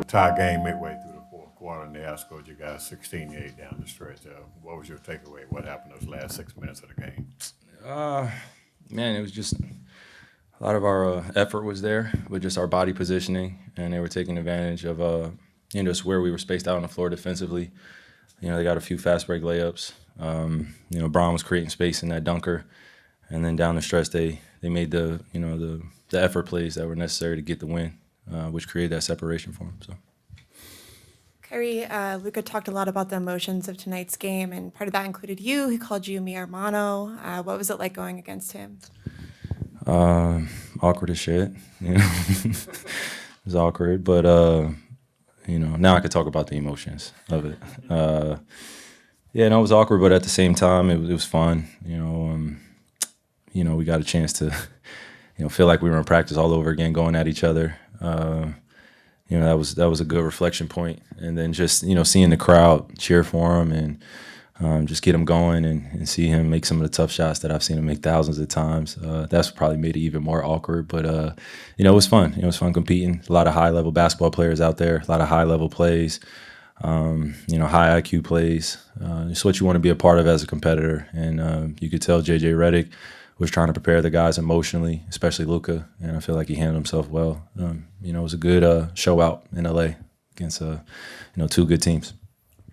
tie game midway through the fourth quarter, and they outscored you guys 16-8 down the stretch. What was your takeaway? What happened those last 6 minutes of the game? Uh, Man, it was just a lot of our effort was there, with just our body positioning, and they were taking advantage of just where we were spaced out on the floor defensively. They got a few fast break layups. Bron was creating space in that dunker, and then down the stretch they made the effort plays that were necessary to get the win, which created that separation for them. So. Kyrie, Luka talked a lot about the emotions of tonight's game, and part of that included you. He called you mi hermano. What was it like going against him? Awkward as shit. It was awkward, but now I could talk about the emotions of it. It was awkward, but at the same time, it was fun. We got a chance to, feel like we were in practice all over again, going at each other. That was a good reflection point. And then just, seeing the crowd cheer for him and just get him going and see him make some of the tough shots that I've seen him make thousands of times. That's probably made it even more awkward. But, it was fun. It was fun competing. A lot of high-level basketball players out there, a lot of high-level plays, high IQ plays. It's what you want to be a part of as a competitor. And you could tell J.J. Redick was trying to prepare the guys emotionally, especially Luka, and I feel like he handled himself well. It was a good show out in LA against two good teams.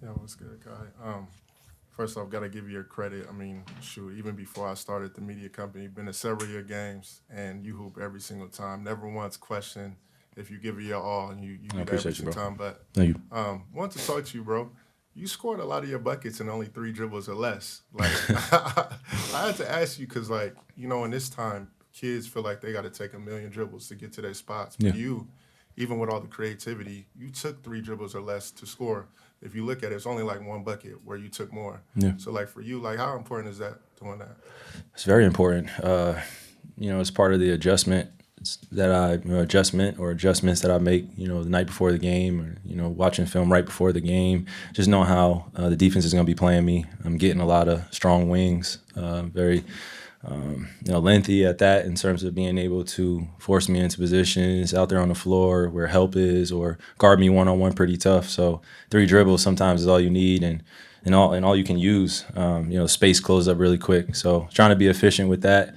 Yeah, it was good, Kai. First off, got to give you your credit. I mean, shoot, even before I started the media company, been to several of your games, and you hoop every single time. Never once question if you give it your all, and you do that every single time. But thank you. Want to talk to you, bro. You scored a lot of your buckets in only 3 dribbles or less. Like, I had to ask you because, in this time, kids feel like they got to take a million dribbles to get to their spots. But you, even with all the creativity, you took 3 dribbles or less to score. If you look at it, it's only like 1 bucket where you took more. Yeah. So, for you, how important is that, doing that? It's very important. It's part of the adjustments that I make, the night before the game, or, watching film right before the game, just knowing how the defense is going to be playing me. I'm getting a lot of strong wings, very, lengthy at that in terms of being able to force me into positions out there on the floor where help is, or guard me one-on-one pretty tough. So 3 dribbles sometimes is all you need, and all you can use. Space closes up really quick. So trying to be efficient with that.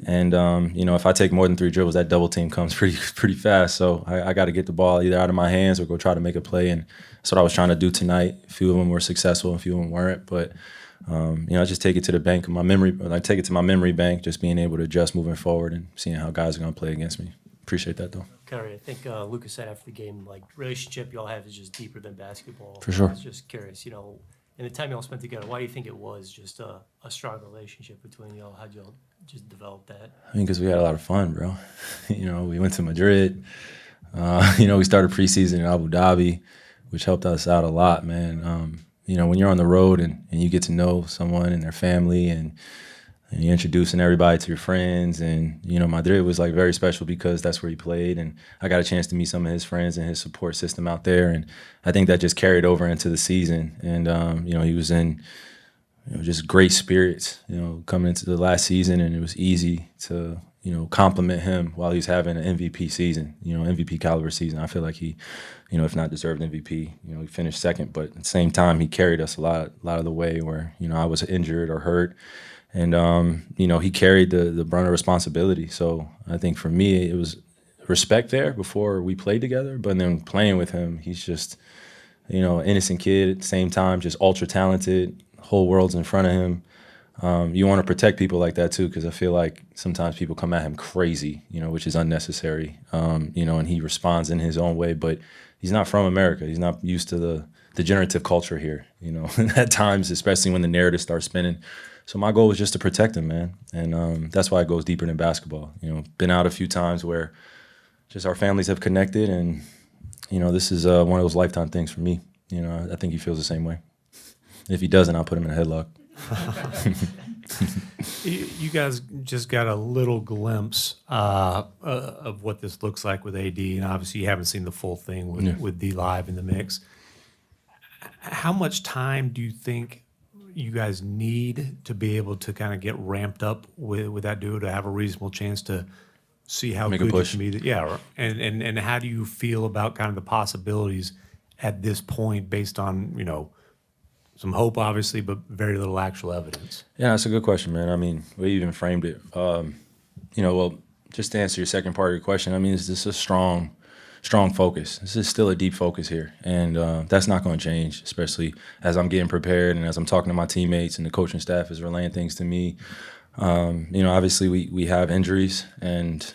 And, if I take more than 3 dribbles, that double team comes pretty fast. So I got to get the ball either out of my hands or go try to make a play. And that's what I was trying to do tonight. A few of them were successful, a few of them weren't. But, I just take it to the bank of my memory. I take it to my memory bank, just being able to adjust moving forward and seeing how guys are going to play against me. Appreciate that, though. Kyrie, I think Luka said after the game, relationship y'all have is just deeper than basketball. For sure. I was just curious, in the time y'all spent together, why do you think it was just a strong relationship between y'all? How'd y'all just develop that? I mean, because we had a lot of fun, bro. We went to Madrid. We started preseason in Abu Dhabi, which helped us out a lot, man. When you're on the road and you get to know someone and their family and you're introducing everybody to your friends, and, Madrid was very special because that's where he played, and I got a chance to meet some of his friends and his support system out there, and I think that just carried over into the season. And, he was in just great spirits, coming into the last season, and it was easy to, compliment him while he's having an MVP season, MVP caliber season. I feel like he, if not deserved MVP, he finished second, but at the same time, he carried us a lot of the way where, I was injured or hurt. And, he carried the brunt of responsibility. So I think for me, it was respect there before we played together. But then playing with him, he's just, an innocent kid at the same time, just ultra talented. Whole world's in front of him. You want to protect people like that, too, because I feel like sometimes people come at him crazy, which is unnecessary, and he responds in his own way. But he's not from America. He's not used to the degenerative culture here, at times, especially when the narrative starts spinning. So my goal was just to protect him, man. And that's why it goes deeper than basketball. Been out a few times where just our families have connected, and, this is one of those lifetime things for me. I think he feels the same way. If he doesn't, I'll put him in a headlock. You guys just got a little glimpse of what this looks like with AD, and obviously you haven't seen the full thing with D Live in the mix. How much time do you think you guys need to be able to kind of get ramped up with that dude to have a reasonable chance to see how Make a good you push. can be. Yeah, and how do you feel about kind of the possibilities at this point, based on some hope, obviously, but very little actual evidence? Yeah, that's a good question, man. I mean, we even framed it. Well, just to answer your second part of your question, I mean, is this a strong focus? This is still a deep focus here, and that's not going to change, especially as I'm getting prepared and as I'm talking to my teammates and the coaching staff is relaying things to me. Obviously we have injuries, and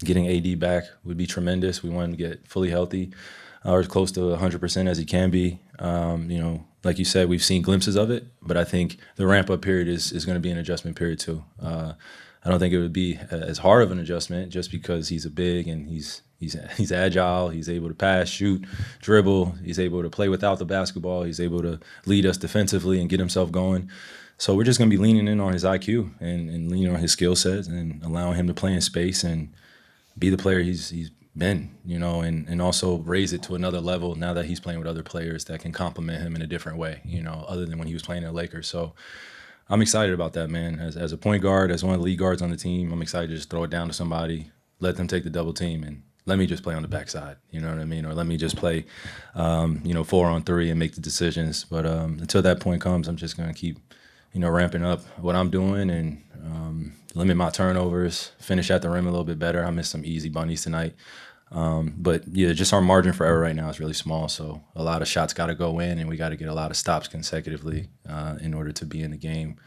getting AD back would be tremendous. We want him to get fully healthy, or as close to 100% as he can be. Like you said, we've seen glimpses of it, but I think the ramp-up period is going to be an adjustment period too. I don't think it would be as hard of an adjustment just because he's a big and he's agile. He's able to pass, shoot, dribble. He's able to play without the basketball. He's able to lead us defensively and get himself going. So we're just going to be leaning in on his IQ and leaning on his skill sets and allowing him to play in space and be the player he's been, and also raise it to another level now that he's playing with other players that can complement him in a different way, other than when he was playing in the Lakers. So I'm excited about that, man. As a point guard, as one of the lead guards on the team, I'm excited to just throw it down to somebody, let them take the double team, and let me just play on the backside, you know what I mean? Or let me just play, 4-on-3 and make the decisions. But until that point comes, I'm just going to keep, ramping up what I'm doing and limit my turnovers, finish at the rim a little bit better. I missed some easy bunnies tonight. But yeah, just our margin for error right now is really small. So a lot of shots got to go in, and we got to get a lot of stops consecutively in order to be in the game.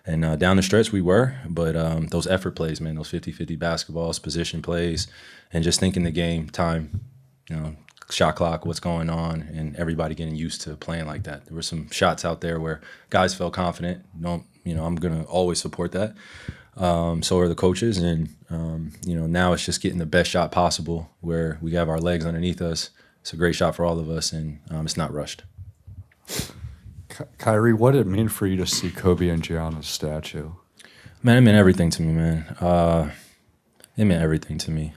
And down the stretch we were, but those effort plays, man, those 50-50 basketballs, position plays, and just thinking the game, time, shot clock, what's going on, and everybody getting used to playing like that. There were some shots out there where guys felt confident. I'm going to always support that. So are the coaches, and now it's just getting the best shot possible where we have our legs underneath us. It's a great shot for all of us, and it's not rushed. Kyrie, what did it mean for you to see Kobe and Gianna's statue? Man, it meant everything to me, man. It meant everything to me.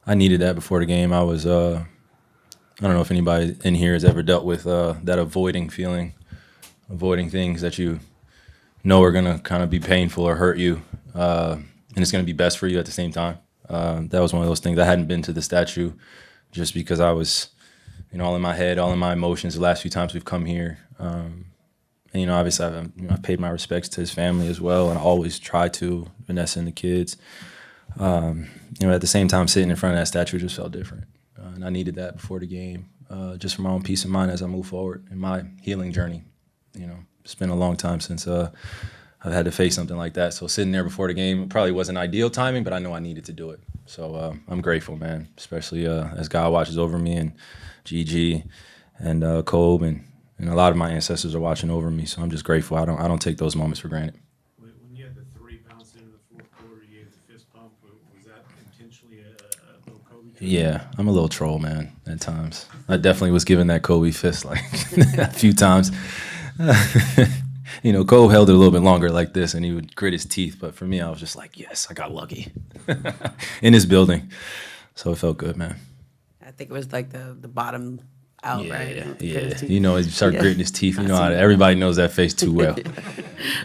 I needed that before the game. I was, I don't know if anybody in here has ever dealt with that avoiding feeling, avoiding things that you know are going to kind of be painful or hurt you, and it's going to be best for you at the same time. That was one of those things. I hadn't been to the statue just because I was, all in my head, all in my emotions the last few times we've come here. And, obviously I've paid my respects to his family as well, and I always try to, Vanessa and the kids. At the same time, sitting in front of that statue just felt different. And I needed that before the game, just for my own peace of mind as I move forward in my healing journey. It's been a long time since I've had to face something like that. So sitting there before the game probably wasn't ideal timing, but I know I needed to do it. So I'm grateful, man, especially as God watches over me, and Gigi and Kobe and a lot of my ancestors are watching over me. So I'm just grateful. I don't take those moments for granted. When you had the three bouncing in the fourth quarter, you gave the fist pump. Was that intentionally a little Kobe? Yeah, I'm a little troll, man, at times. I definitely was giving that Kobe fist like a few times. Kobe held it a little bit longer like this, and he would grit his teeth. But for me, I was just like, yes, I got lucky in this building. So it felt good, man. I think it was like the bottom out, right? Yeah. You start gritting his teeth. Everybody knows that face too well.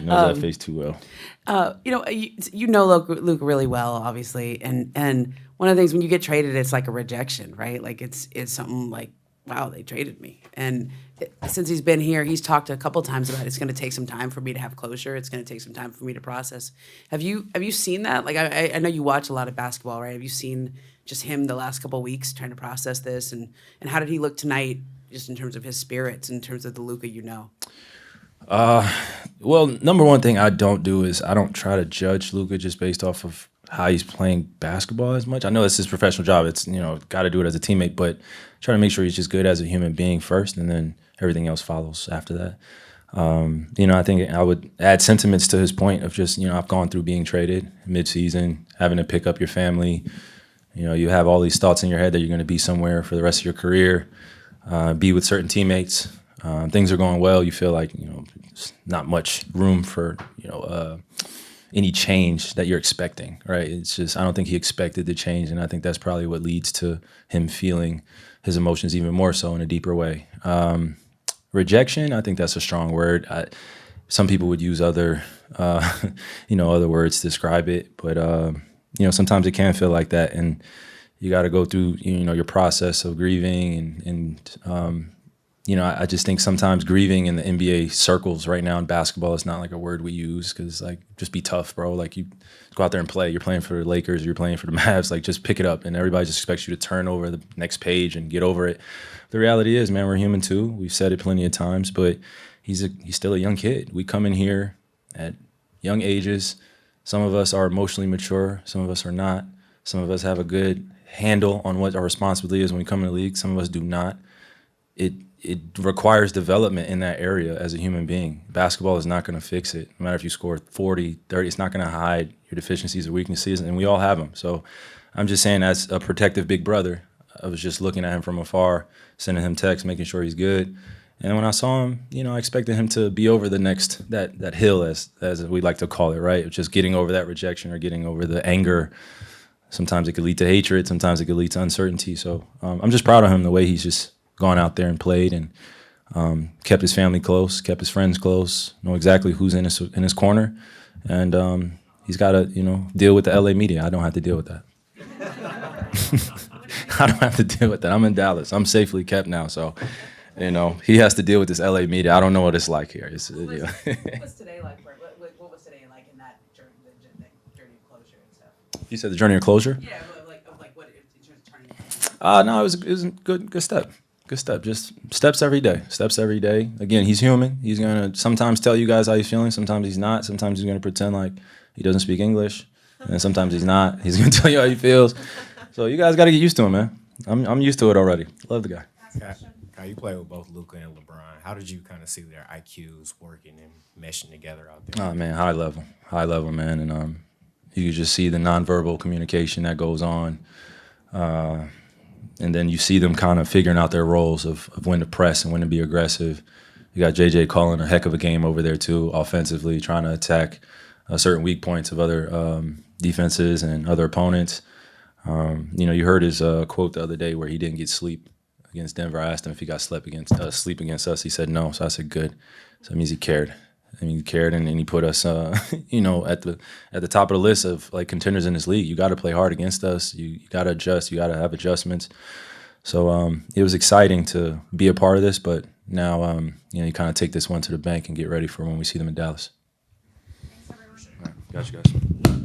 That face too well. You know Luka really well, obviously, and one of the things when you get traded, it's like a rejection, right? Like it's something like, wow, they traded me. And since he's been here, he's talked a couple times about it's going to take some time for me to have closure. It's going to take some time for me to process. Have you seen that? Like I know you watch a lot of basketball, right? Have you seen just him the last couple of weeks trying to process this, and how did he look tonight, just in terms of his spirits, in terms of the Luka you know? Well, number one thing I don't do is I don't try to judge Luka just based off of how he's playing basketball as much. I know it's his professional job. It's, got to do it as a teammate, but try to make sure he's just good as a human being first, and then everything else follows after that. I think I would add sentiments to his point of just, I've gone through being traded mid-season, having to pick up your family. You have all these thoughts in your head that you're going to be somewhere for the rest of your career, be with certain teammates. Things are going well. You feel like, there's not much room for, any change that you're expecting, right? It's just, I don't think he expected the change, and I think that's probably what leads to him feeling his emotions even more so in a deeper way. Rejection, I think that's a strong word. Some people would use other, other words to describe it, but sometimes it can feel like that, and you got to go through, your process of grieving, I just think sometimes grieving in the NBA circles right now in basketball is not like a word we use, because like, just be tough, bro. Like, you go out there and play. You're playing for the Lakers, you're playing for the Mavs. Like, just pick it up, and everybody just expects you to turn over the next page and get over it. The reality is, man, we're human too. We've said it plenty of times, but he's still a young kid. We come in here at young ages. Some of us are emotionally mature. Some of us are not. Some of us have a good handle on what our responsibility is when we come in the league. Some of us do not. It requires development in that area as a human being. Basketball is not going to fix it. No matter if you score 40, 30, it's not going to hide your deficiencies or weaknesses, and we all have them. So I'm just saying, as a protective big brother, I was just looking at him from afar, sending him texts, making sure he's good. And when I saw him, I expected him to be over the next, that hill, as we like to call it, right? Just getting over that rejection or getting over the anger. Sometimes it could lead to hatred. Sometimes it could lead to uncertainty. So I'm just proud of him, the way he's just gone out there and played, and kept his family close, kept his friends close, know exactly who's in his corner. And he's got to, deal with the LA media. I don't have to deal with that. I don't have to deal with that. I'm in Dallas. I'm safely kept now. So, he has to deal with this LA media. I don't know what it's like here. What was today like? What was today like in that journey of closure and stuff? You said the journey of closure? Yeah, like what in terms of turning. No, it was a good step. Good step. Just steps every day. Steps every day. Again, he's human. He's gonna sometimes tell you guys how he's feeling. Sometimes he's not. Sometimes he's gonna pretend like he doesn't speak English, and sometimes he's not. He's gonna tell you how he feels. So you guys got to get used to him, man. I'm used to it already. Love the guy. Kyle, you play with both Luka and LeBron. How did you kind of see their IQs working and meshing together out there? Oh man, high level, man, and you can just see the nonverbal communication that goes on. And then you see them kind of figuring out their roles of when to press and when to be aggressive. You got JJ calling a heck of a game over there too, offensively, trying to attack certain weak points of other defenses and other opponents. You heard his quote the other day where he didn't get sleep against Denver. I asked him if he got sleep against us. He said no. So I said good. So it means he cared. He cared, and he put us, at the top of the list of like contenders in this league. You got to play hard against us. You got to adjust. You got to have adjustments. So it was exciting to be a part of this, but now you kind of take this one to the bank and get ready for when we see them in Dallas. Thanks, everyone. All right, got you guys.